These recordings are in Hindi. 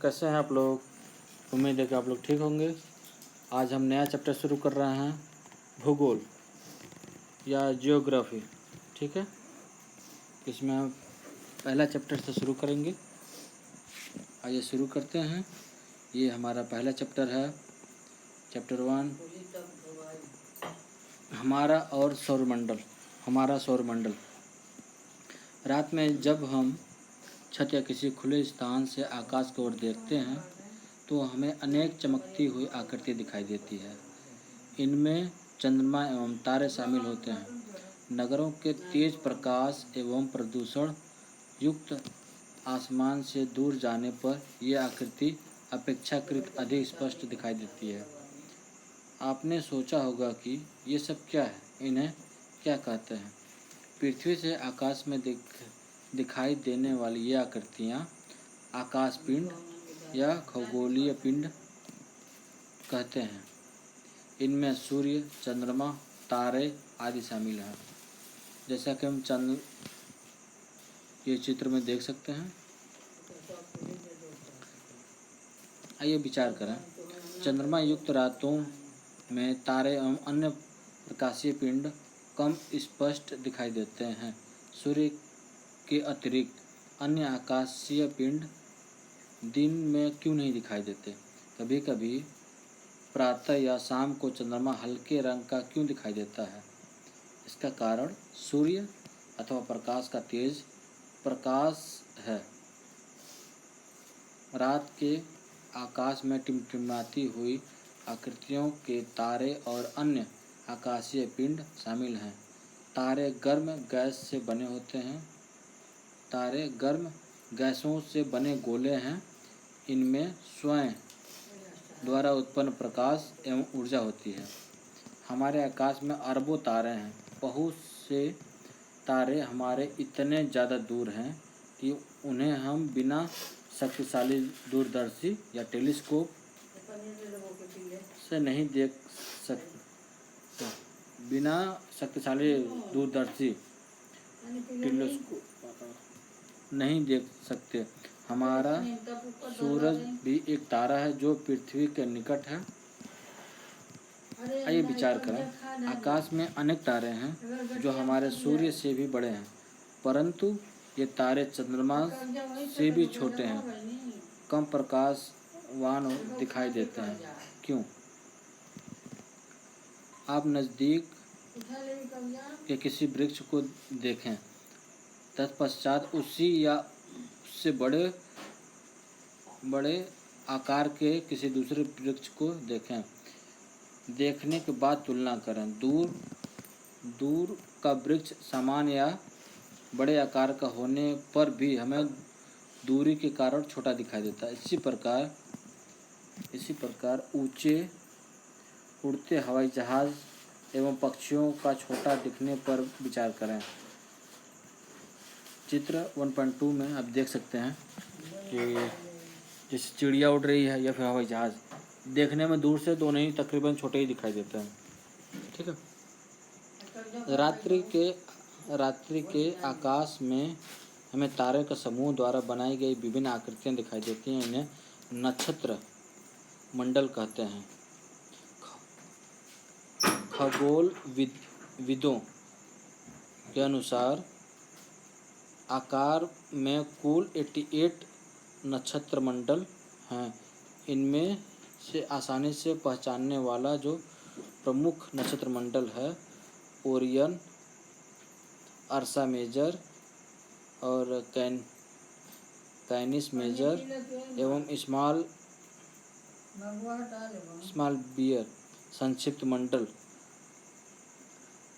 कैसे हैं आप लोग। उम्मीद है कि आप लोग ठीक होंगे। आज हम नया चैप्टर शुरू कर रहे हैं, भूगोल या जियोग्राफी। ठीक है, इसमें हम पहला चैप्टर से शुरू करेंगे। आइए शुरू करते हैं। ये हमारा पहला चैप्टर है, चैप्टर 1, हमारा और सौरमंडल। हमारा सौरमंडल। रात में जब हम छत या किसी खुले स्थान से आकाश की ओर देखते हैं तो हमें अनेक चमकती हुई आकृति दिखाई देती है। इनमें चंद्रमा एवं तारे शामिल होते हैं। नगरों के तेज प्रकाश एवं प्रदूषण युक्त आसमान से दूर जाने पर यह आकृति अपेक्षाकृत अधिक स्पष्ट दिखाई देती है। आपने सोचा होगा कि ये सब क्या है, इन्हें क्या कहते हैं। पृथ्वी से आकाश में दिखाई देने वाली ये आकृतियाँ आकाश पिंड या खगोलीय पिंड कहते हैं। इनमें सूर्य, चंद्रमा, तारे आदि शामिल हैं। जैसा कि हम ये चित्र में देख सकते हैं। आइए विचार करें। चंद्रमा युक्त रातों में तारे एवं अन्य प्रकाशीय पिंड कम स्पष्ट दिखाई देते हैं। सूर्य के अतिरिक्त अन्य आकाशीय पिंड दिन में क्यों नहीं दिखाई देते। कभी कभी प्रातः या शाम को चंद्रमा हल्के रंग का क्यों दिखाई देता है। इसका कारण सूर्य अथवा प्रकाश का तेज प्रकाश है। रात के आकाश में टिमटिमाती हुई आकृतियों के तारे और अन्य आकाशीय पिंड शामिल हैं। तारे गर्म गैस से बने होते हैं। तारे गर्म गैसों से बने गोले हैं। इनमें स्वयं द्वारा उत्पन्न प्रकाश एवं ऊर्जा होती है। हमारे आकाश में अरबों तारे हैं। बहुत से तारे हमारे इतने ज़्यादा दूर हैं कि उन्हें हम बिना शक्तिशाली दूरदर्शी या टेलीस्कोप से नहीं देख सकते। बिना शक्तिशाली दूरदर्शी टेलीस्कोप नहीं देख सकते। हमारा सूरज भी एक तारा है जो पृथ्वी के निकट है। आइए विचार करें। आकाश में अनेक तारे हैं जो हमारे सूर्य से भी बड़े हैं, परंतु ये तारे चंद्रमा से भी छोटे हैं, कम प्रकाशवान दिखाई देते हैं। क्यों? आप नज़दीक के किसी वृक्ष को देखें, तत्पश्चात उसी या उससे बड़े आकार के किसी दूसरे वृक्ष को देखें। देखने के बाद तुलना करें। दूर का वृक्ष समान या बड़े आकार का होने पर भी हमें दूरी के कारण छोटा दिखाई देता है। इसी प्रकार ऊंचे उड़ते हवाई जहाज़ एवं पक्षियों का छोटा दिखने पर विचार करें। चित्र 1.2 में आप देख सकते हैं कि जैसे चिड़िया उड़ रही है या फिर हवाई जहाज़, देखने में दूर से दोनों ही तकरीबन छोटे ही दिखाई देते हैं। ठीक है। रात्रि के आकाश में हमें तारे का समूह द्वारा बनाई गई विभिन्न आकृतियाँ दिखाई देती हैं। इन्हें नक्षत्र मंडल कहते हैं। खगोल विदों के अनुसार आकार में कुल 88 नक्षत्र मंडल हैं। इनमें से आसानी से पहचानने वाला जो प्रमुख नक्षत्र मंडल है, ओरियन, अर्सा मेजर और कैनिस मेजर एवं स्मॉल बियर संक्षिप्त मंडल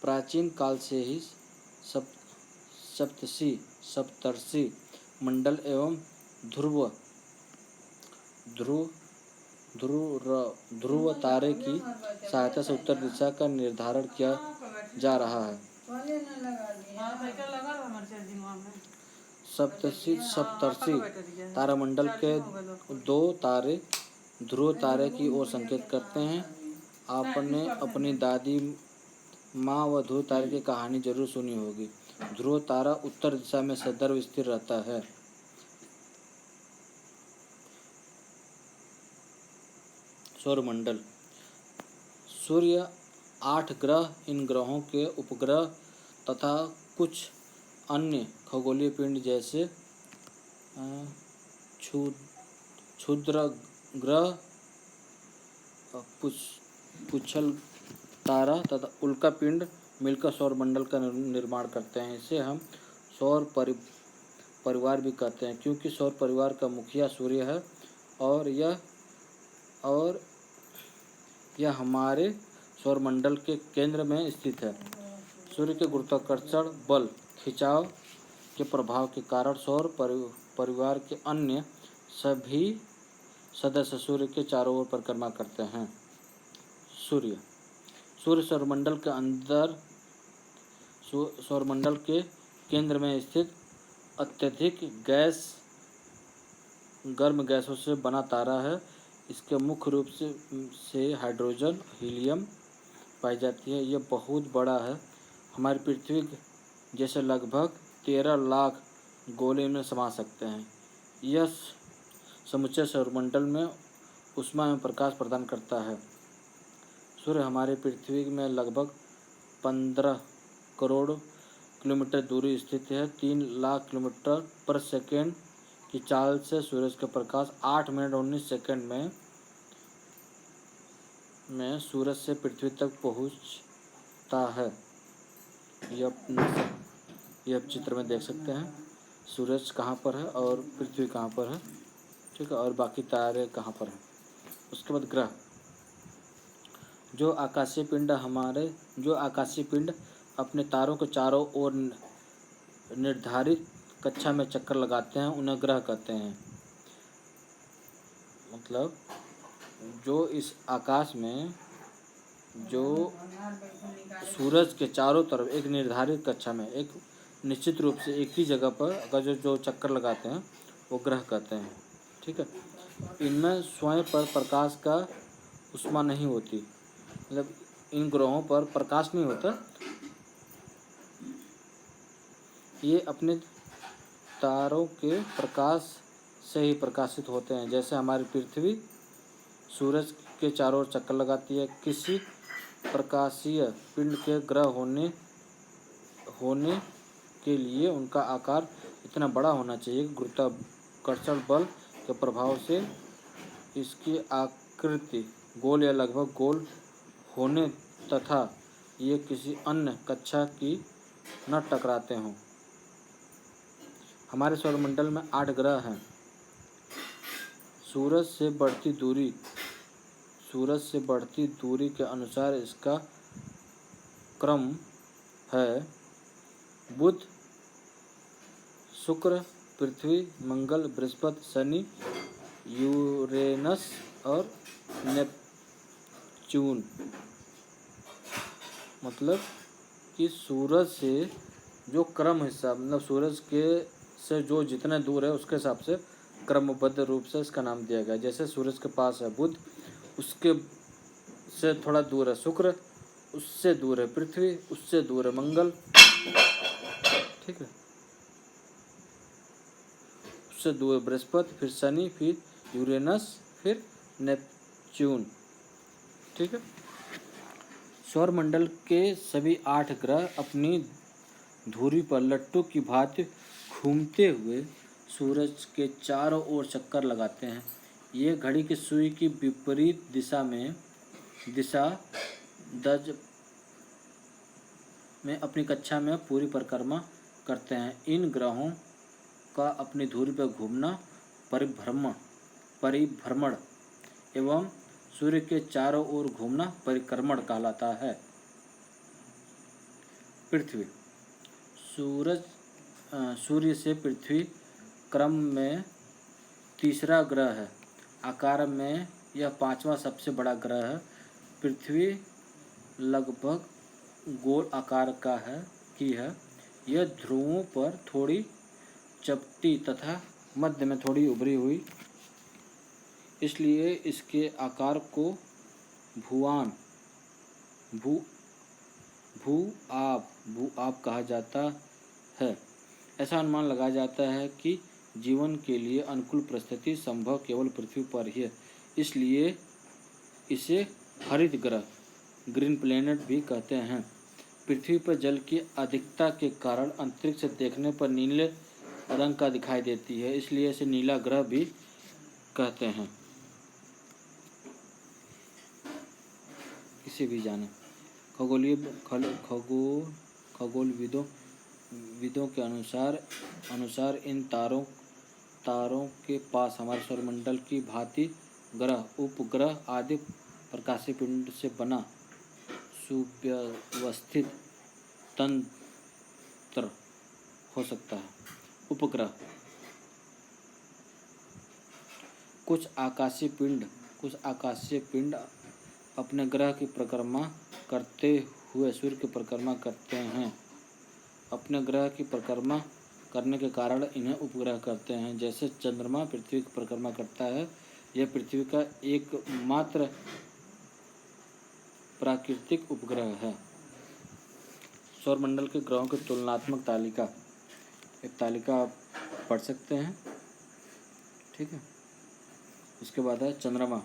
प्राचीन काल से ही सप्तर्षि मंडल एवं ध्रुव तारे की सहायता से उत्तर दिशा का निर्धारण किया जा रहा है। सप्तर्षि तारामंडल के दो तारे ध्रुव तारे की ओर संकेत करते हैं। आपने अपनी दादी माँ व ध्रुव तारे की कहानी जरूर सुनी होगी। ध्रुव तारा उत्तर दिशा में सदैव स्थिर रहता है। सौरमंडल। सूर्य, 8 ग्रह, इन ग्रहों के उपग्रह तथा कुछ अन्य खगोलीय पिंड जैसे क्षुद्र ग्रह, पुच्छल तारा तथा उल्का पिंड मिलकर सौरमंडल का निर्माण करते हैं। इसे हम सौर परिवार भी कहते हैं, क्योंकि सौर परिवार का मुखिया सूर्य है और यह हमारे सौरमंडल के केंद्र में स्थित है। सूर्य के गुरुत्वाकर्षण बल खिंचाव के प्रभाव के कारण सौर परिवार के अन्य सभी सदस्य सूर्य के चारों ओर परिक्रमा करते हैं। सूर्य सौरमंडल के अंदर सौरमंडल के केंद्र में स्थित अत्यधिक गर्म गैसों से बना तारा है। इसके मुख्य रूप से हाइड्रोजन, हीलियम पाई जाती है। यह बहुत बड़ा है, हमारी पृथ्वी जैसे लगभग 13 लाख गोले में समा सकते हैं। यह समुचे सौरमंडल में ऊष्मा एवं प्रकाश प्रदान करता है। सूर्य हमारी पृथ्वी में लगभग 15 करोड़ किलोमीटर दूरी स्थित है। 3 लाख किलोमीटर पर सेकेंड की चाल से सूरज का प्रकाश 8 मिनट 19 सेकेंड में सूरज से पृथ्वी तक पहुंचता है। यह चित्र में देख सकते हैं, सूरज कहाँ पर है और पृथ्वी कहाँ पर है, ठीक है, और बाकी तारे कहाँ पर हैं। उसके बाद ग्रह। जो आकाशीय पिंड अपने तारों के चारों ओर निर्धारित कक्षा में चक्कर लगाते हैं, उन्हें ग्रह कहते हैं। मतलब जो इस आकाश में जो सूरज के चारों तरफ एक निर्धारित कक्षा में एक निश्चित रूप से एक ही जगह पर अगर जो चक्कर लगाते हैं वो ग्रह कहते हैं, ठीक है। इनमें स्वयं पर प्रकाश का ऊष्मा नहीं होती, मतलब इन ग्रहों पर प्रकाश नहीं होता, ये अपने तारों के प्रकाश से ही प्रकाशित होते हैं। जैसे हमारी पृथ्वी सूरज के चारों ओर चक्कर लगाती है। किसी प्रकाशीय पिंड के ग्रह होने के लिए उनका आकार इतना बड़ा होना चाहिए कि गुरुत्वाकर्षण बल के प्रभाव से इसकी आकृति गोल या लगभग गोल होने तथा ये किसी अन्य कक्षा की न टकराते हों। हमारे सौरमंडल में 8 ग्रह हैं। सूरज से बढ़ती दूरी के अनुसार इसका क्रम है: बुध, शुक्र, पृथ्वी, मंगल, बृहस्पति, शनि, यूरेनस और नेपच्यून। मतलब कि सूरज से जो क्रम हिसाब, मतलब सूरज के से जो जितने दूर है उसके हिसाब से क्रमबद्ध रूप से इसका नाम दिया गया। जैसे सूरज के पास है बुध, उसके से थोड़ा दूर है शुक्र, उससे दूर है पृथ्वी, उससे दूर है मंगल, ठीक है, उससे दूर है बृहस्पति, फिर शनि, फिर यूरेनस, फिर नेपच्यून, ठीक है। सौरमंडल के सभी 8 ग्रह अपनी धुरी पर लट्टू की भांति घूमते हुए सूरज के चारों ओर चक्कर लगाते हैं। ये घड़ी की सुई की विपरीत दिशा दज में अपनी कक्षा में पूरी परिक्रमा करते हैं। इन ग्रहों का अपनी धुरी पर घूमना परिभ्रमण एवं सूर्य के चारों ओर घूमना परिक्रमण कहलाता है। पृथ्वी। सूर्य से पृथ्वी क्रम में तीसरा ग्रह है। आकार में यह 5वां सबसे बड़ा ग्रह है। पृथ्वी लगभग गोल आकार की है। यह ध्रुवों पर थोड़ी चपटी तथा मध्य में थोड़ी उभरी हुई, इसलिए इसके आकार को भू-आब कहा जाता है। ऐसा अनुमान लगाया जाता है कि जीवन के लिए अनुकूल परिस्थिति संभव केवल पृथ्वी पर ही है। इसलिए इसे हरित ग्रह ग्रीन प्लैनेट भी कहते हैं। पृथ्वी पर जल की अधिकता के कारण अंतरिक्ष से देखने पर नीले रंग का दिखाई देती है, इसलिए इसे नीला ग्रह भी कहते हैं। किसी भी जाने खगोल विदों के अनुसार इन तारों के पास हमारे सौरमंडल की भांति ग्रह, उपग्रह आदि प्रकाशीय पिंड से बना सुव्यवस्थित तंत्र हो सकता है। उपग्रह कुछ आकाशीय पिंड अपने ग्रह की परिक्रमा करते हुए सूर्य की परिक्रमा करते हैं। अपने ग्रह की परिक्रमा करने के कारण इन्हें उपग्रह कहते हैं। जैसे चंद्रमा पृथ्वी की परिक्रमा करता है, यह पृथ्वी का एकमात्र प्राकृतिक उपग्रह है। सौरमंडल के ग्रहों की तुलनात्मक तालिका, एक तालिका आप पढ़ सकते हैं, ठीक है। उसके बाद है चंद्रमा।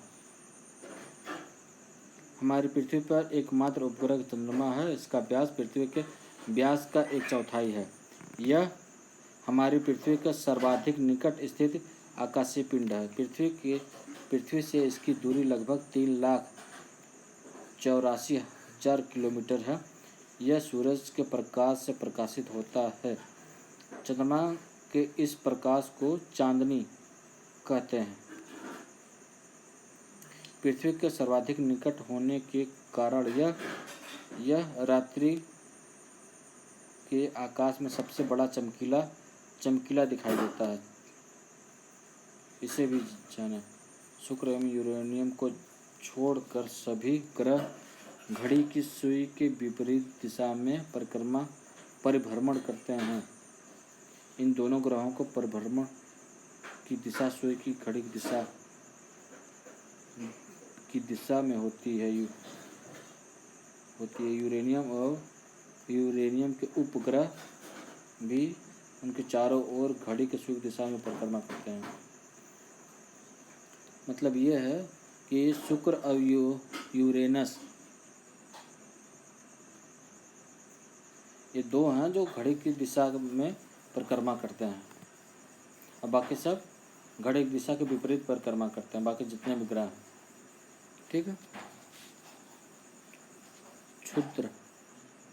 हमारी पृथ्वी पर एकमात्र उपग्रह चंद्रमा है। इसका व्यास पृथ्वी के व्यास का 1/4 है। यह हमारी पृथ्वी का सर्वाधिक निकट स्थित आकाशीय पिंड है। पृथ्वी से इसकी दूरी लगभग 3,84,000 किलोमीटर है। यह सूरज के प्रकाश से प्रकाशित होता है। चंद्रमा के इस प्रकाश को चांदनी कहते हैं। पृथ्वी के सर्वाधिक निकट होने के कारण यह रात्रि के आकाश में सबसे बड़ा चमकीला दिखाई देता है। इसे भी जाने शुक्र एवं यूरेनियम को छोड़कर सभी ग्रह घड़ी की सुई के विपरीत दिशा में परिभ्रमण करते हैं। इन दोनों ग्रहों को परिभ्रमण की दिशा सुई की घड़ी की दिशा में होती है। यूरेनियम के उपग्रह भी उनके चारों ओर घड़ी की सुई दिशा में परिक्रमा करते हैं। मतलब ये है कि शुक्र और यूरेनस ये दो हैं जो घड़ी की दिशा में परिक्रमा करते हैं, और बाकी सब घड़ी की दिशा के विपरीत परिक्रमा करते हैं, बाकी जितने भी ग्रह हैं, ठीक है।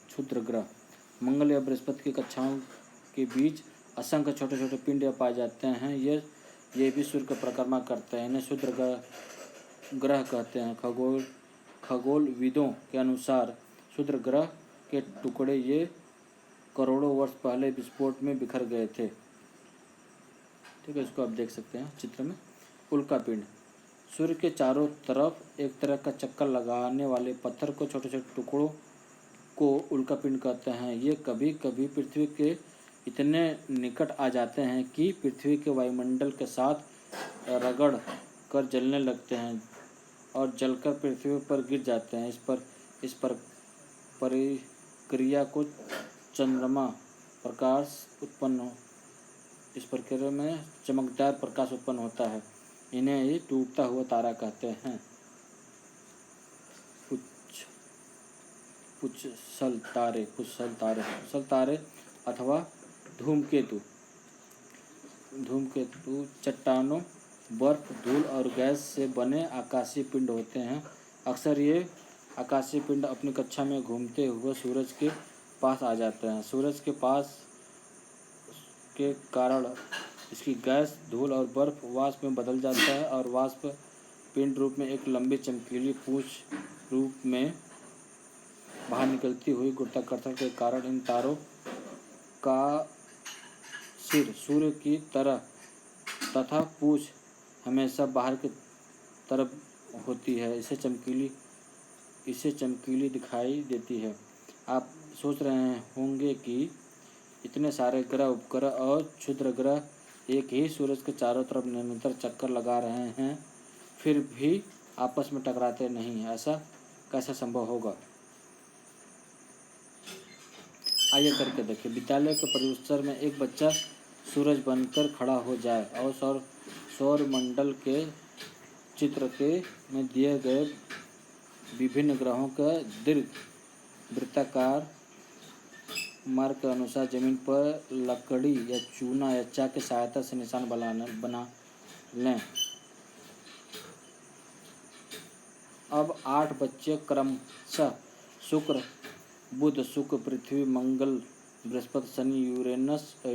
क्षुद्र ग्रह मंगल या बृहस्पति की कक्षाओं के बीच असंख्य छोटे छोटे पिंड पाए जाते हैं। ये भी सूर्य की परिक्रमा करते हैं। इन्हें क्षुद्र ग्रह कहते हैं। खगोलविदों के अनुसार क्षुद्र ग्रह के टुकड़े ये करोड़ों वर्ष पहले विस्फोट में बिखर गए थे, ठीक है। इसको आप देख सकते हैं चित्र में। उल्कापिंड सूर्य के चारों तरफ एक तरह का चक्कर लगाने वाले पत्थर को छोटे छोटे टुकड़ों को उल्कापिंड कहते हैं। ये कभी कभी पृथ्वी के इतने निकट आ जाते हैं कि पृथ्वी के वायुमंडल के साथ रगड़ कर जलने लगते हैं और जलकर पृथ्वी पर गिर जाते हैं। इस प्रक्रिया को चंद्रमा प्रकाश उत्पन्न इस प्रक्रिया में चमकदार प्रकाश उत्पन्न होता है। इन्हें ही टूटता हुआ तारा कहते हैं। पुच्छल तारे अथवा धूमकेतु चट्टानों, बर्फ, धूल और गैस से बने आकाशीय पिंड होते हैं। अक्सर ये आकाशीय पिंड अपनी कक्षा में घूमते हुए सूरज के पास आ जाते हैं। सूरज के पास के कारण इसकी गैस, धूल और बर्फ वाष्प में बदल जाता है और वाष्प पिंड रूप में एक लंबी चमकीली पूंछ रूप में बाहर निकलती हुई गुरुत्वाकर्षण के कारण इन तारों का सिर सूर्य की तरह तथा पूंछ हमेशा बाहर की तरफ होती है। इसे चमकीली दिखाई देती है। आप सोच रहे होंगे कि इतने सारे ग्रह, उपग्रह और क्षुद्र ग्रह एक ही सूरज के चारों तरफ निरंतर चक्कर लगा रहे हैं, फिर भी आपस में टकराते नहीं। ऐसा कैसे संभव होगा? आइए करके देखिए। विद्यालय के परिसर में एक बच्चा सूरज बनकर खड़ा हो जाए और सौर मंडल के चित्र में दिए गए विभिन्न ग्रहों का दीर्घ वृत्ताकार मार्ग के अनुसार जमीन पर लकड़ी या चूना या चाक की सहायता से निशान बना लें। अब 8 बच्चे क्रमशः शुक्र, बुध, शुक्र, पृथ्वी, मंगल, बृहस्पति, शनि, यूरेनस और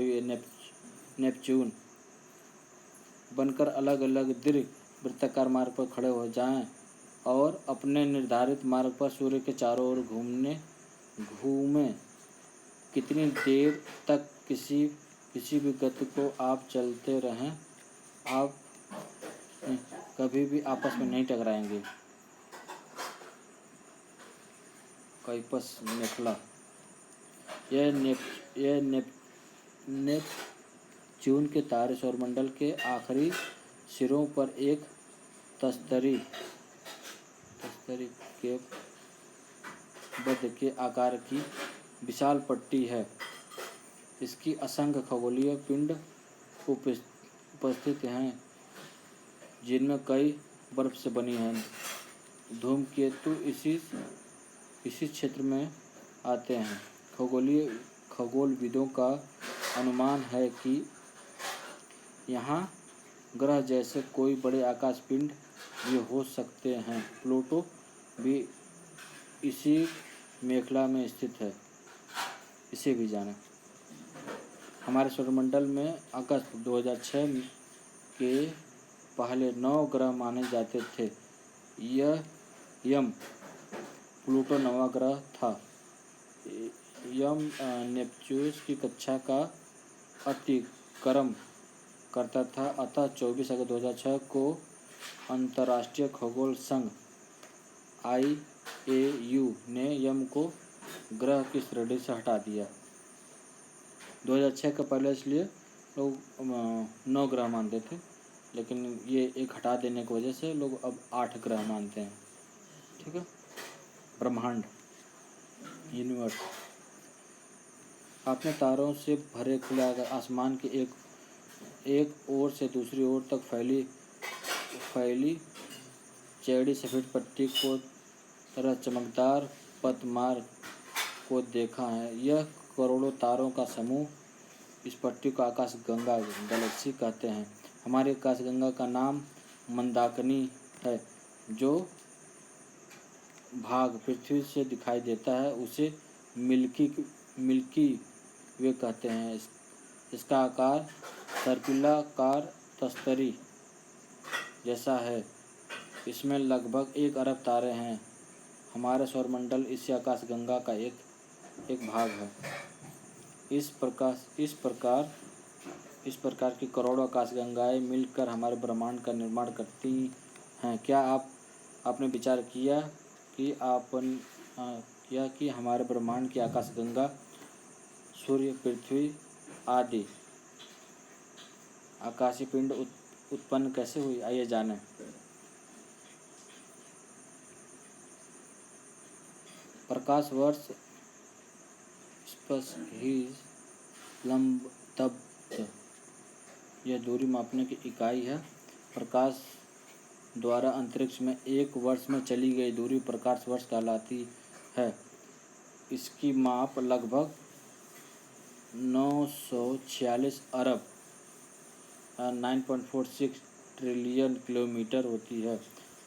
नेपच्यून बनकर अलग अलग दीर्घ वृत्ताकार मार्ग पर खड़े हो जाएं और अपने निर्धारित मार्ग पर सूर्य के चारों ओर घूमें। कितनी देर तक किसी भी गति को आप चलते रहें, आप कभी भी आपस में नहीं टकराएंगे। कुइपस मेखला। यह नेपच्यून के तारे सौरमंडल के आखिरी सिरों पर एक तस्तरी के बद्ध के आकार की विशाल पट्टी है। इसकी असंख्य खगोलीय पिंड उपस्थित हैं, जिनमें कई बर्फ से बनी हैं। धूमकेतु इसी क्षेत्र में आते हैं। खगोलविदों का अनुमान है कि यहाँ ग्रह जैसे कोई बड़े आकाश पिंड भी हो सकते हैं। प्लूटो भी इसी मेखला में स्थित है, इसे भी जानें। हमारे सौरमंडल में अगस्त 2006 के पहले 9 ग्रह माने जाते थे। यम प्लूटो 9वां ग्रह था। यम नेपच्यून की कक्षा का अतिक्रमण करता था, अतः 24 अगस्त 2006 को अंतर्राष्ट्रीय खगोल संघ IAU ने यम को ग्रह की श्रेणी से हटा दिया। 2006 के पहले इसलिए लोग 9 ग्रह मानते थे, लेकिन ये एक हटा देने की वजह से लोग अब 8 ग्रह मानते हैं। ठीक है। ब्रह्मांड, यूनिवर्स। अपने तारों से भरे खुले आसमान की एक ओर से दूसरी ओर तक फैली चौड़ी सफ़ेद पट्टी को तरह चमकदार पतमार्ग को देखा है। यह करोड़ों तारों का समूह। इस पट्टी को आकाशगंगा गैलेक्सी कहते हैं। हमारी आकाशगंगा का नाम मंदाकिनी है। जो भाग पृथ्वी से दिखाई देता है उसे मिल्की वे कहते हैं। इसका आकार सर्पिलाकार तस्तरी जैसा है। इसमें लगभग 1 अरब तारे हैं। हमारे सौरमंडल इसी आकाशगंगा का एक भाग है। इस प्रकार की करोड़ों आकाशगंगाएं मिलकर हमारे ब्रह्मांड का निर्माण करती हैं। क्या आपने विचार किया कि हमारे ब्रह्मांड की आकाशगंगा सूर्य, पृथ्वी आदि आकाशीय पिंड उत्पन्न कैसे हुई? आइए जानें। प्रकाश वर्ष लंबदब्द यह दूरी मापने की इकाई है। प्रकाश द्वारा अंतरिक्ष में 1 वर्ष में चली गई दूरी प्रकाश वर्ष कहलाती है। इसकी माप लगभग 946 अरब 9.46 ट्रिलियन किलोमीटर होती है।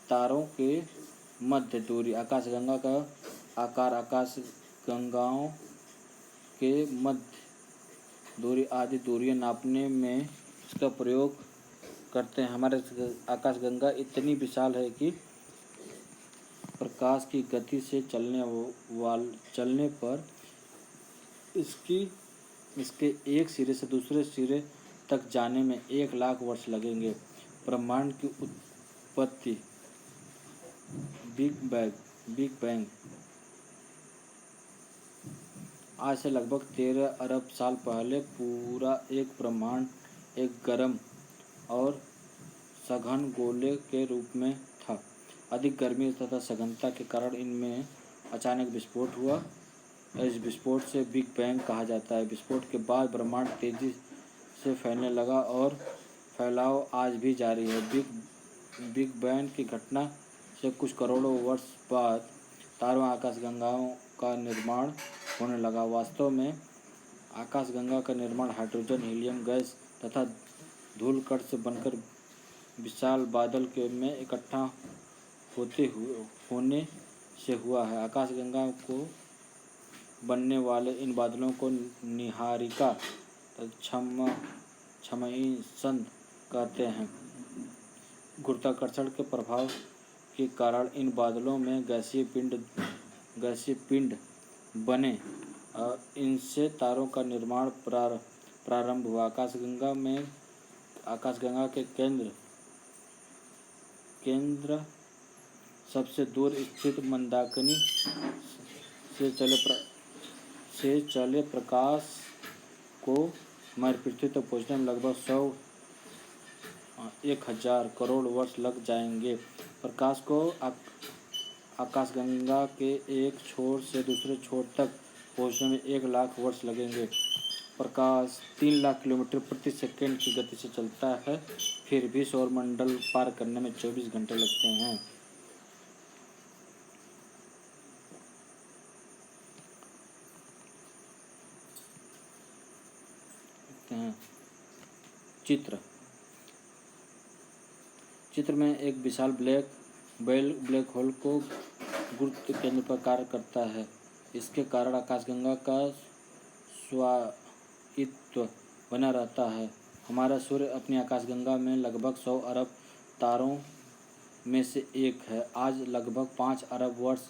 तारों के मध्य दूरी आकाशगंगा का आकार, आकाशगंगाओं के मध्य दूरी आदि दूरियां नापने में इसका प्रयोग करते हैं। हमारे आकाशगंगा इतनी विशाल है कि प्रकाश की गति से चलने पर इसके एक सिरे से दूसरे सिरे तक जाने में 1 लाख वर्ष लगेंगे। ब्रह्मांड की उत्पत्ति, बिग बैंग आज से लगभग 13 अरब साल पहले पूरा एक ब्रह्मांड एक गर्म और सघन गोले के रूप में था। अधिक गर्मी तथा सघनता के कारण इनमें अचानक विस्फोट हुआ। इस विस्फोट से बिग बैंग कहा जाता है। विस्फोट के बाद ब्रह्मांड तेजी से फैलने लगा और फैलाव आज भी जारी है। बिग बैंग की घटना से कुछ करोड़ों वर्ष बाद तारों आकाशगंगाओं का निर्माण होने लगा। वास्तव में आकाशगंगा का निर्माण हाइड्रोजन, हीलियम गैस तथा धूलकण से बनकर विशाल बादल के में इकट्ठा होने से हुआ है। आकाशगंगा को बनने वाले इन बादलों को निहारिका छमईसंद कहते हैं। गुरुत्वाकर्षण के प्रभाव के कारण इन बादलों में गैसीय पिंड बने और इनसे तारों का निर्माण प्रारंभ हुआ। आकाशगंगा के केंद्र सबसे दूर स्थित मंदाकिनी से चले प्रकाश को हमारी पृथ्वी तक पहुँचने में लगभग 1000 करोड़ वर्ष लग जाएंगे। प्रकाश को आकाशगंगा के एक छोर से दूसरे छोर तक पहुँचने में 1 लाख वर्ष लगेंगे। प्रकाश 3 लाख किलोमीटर प्रति सेकंड की गति से चलता है, फिर भी सौरमंडल पार करने में 24 घंटे लगते हैं। चित्र में एक विशाल ब्लैक होल को गुरुत्व केंद्र पर कार्य करता है। इसके कारण आकाशगंगा का स्वायत्त बना रहता है। हमारा सूर्य अपनी आकाशगंगा में लगभग 100 अरब तारों में से एक है। आज लगभग 5 अरब वर्ष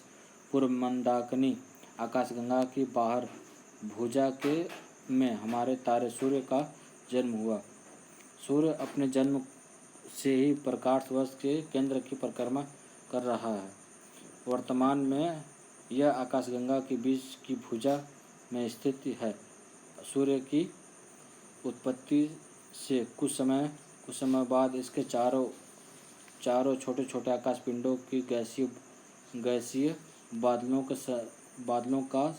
पूर्व मंदाकिनी आकाशगंगा की बाहर भुजा में हमारे तारे सूर्य का जन्म हुआ। सूर्य अपने जन्म से ही प्रकाश वर्ष के केंद्र की परिक्रमा कर रहा है। वर्तमान में यह आकाशगंगा के बीच की भुजा में स्थित है। सूर्य की उत्पत्ति से कुछ समय बाद इसके चारों छोटे छोटे आकाश पिंडों की गैसीय बादलों का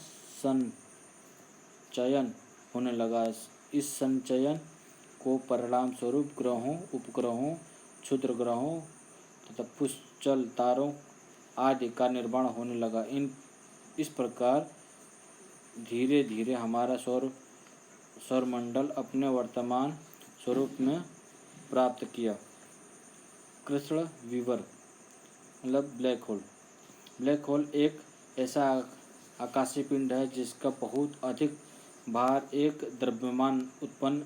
संचयन होने लगा। इस संचयन को परिणाम स्वरूप ग्रहों, उपग्रहों, क्षुद्र ग्रहों तथा पुष्कल तारों आदि का निर्माण होने लगा। इस प्रकार धीरे धीरे हमारा सौरमंडल अपने वर्तमान स्वरूप में प्राप्त किया। कृष्ण विवर मतलब ब्लैक होल एक ऐसा आकाशीय पिंड है जिसका बहुत अधिक भार एक द्रव्यमान उत्पन्न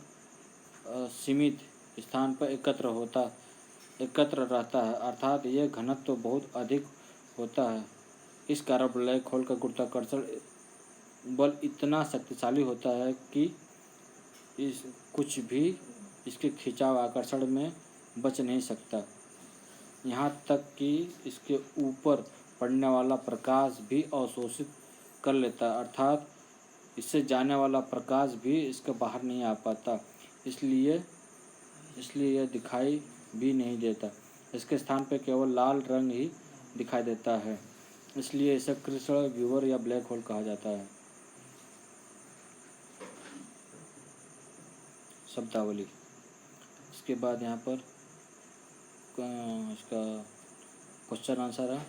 सीमित स्थान पर एकत्र रहता है, अर्थात यह घनत्व बहुत अधिक होता है। इस कारण ब्लैक होल का गुरुत्वाकर्षण बल इतना शक्तिशाली होता है कि कुछ भी इसके खिंचाव आकर्षण में बच नहीं सकता। यहाँ तक कि इसके ऊपर पड़ने वाला प्रकाश भी अवशोषित कर लेता है, अर्थात इससे जाने वाला प्रकाश भी इसके बाहर नहीं आ पाता, इसलिए यह दिखाई भी नहीं देता। इसके स्थान पर केवल लाल रंग ही दिखाई देता है, इसलिए इसे कृष्ण विवर या ब्लैक होल कहा जाता है। शब्दावली। इसके बाद यहाँ पर इसका क्वेश्चन आंसर है,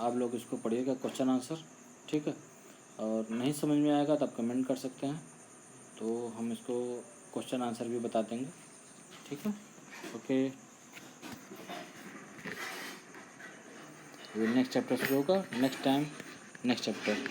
आप लोग इसको पढ़िएगा क्वेश्चन आंसर, ठीक है। और नहीं समझ में आएगा तो आप कमेंट कर सकते हैं, तो हम इसको क्वेश्चन आंसर भी बता देंगे, ठीक है। ओके, नेक्स्ट चैप्टर शुरू होगा नेक्स्ट टाइम, नेक्स्ट चैप्टर।